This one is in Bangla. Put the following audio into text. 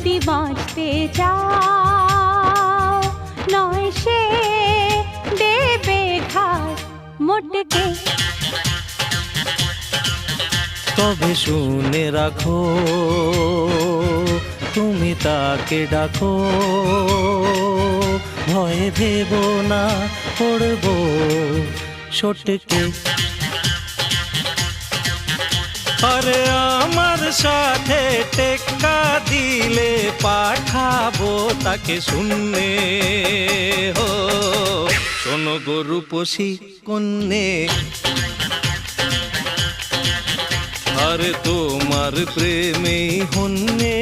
যদি বাঁচতে চাও, নয় সে দেবে ঘাস মোটকে। তবে শুনে রাখো, তুমি তাকে ডাকো, ভয়ে ভেবো না পড়বো সটকে। আরে আমার সাথে টেক্কা দিলে পাঠাবো তাকে শূন্যে। হো শোনো গো রূপসী কন্যে, আরে তোমার প্রেমে হন্যে।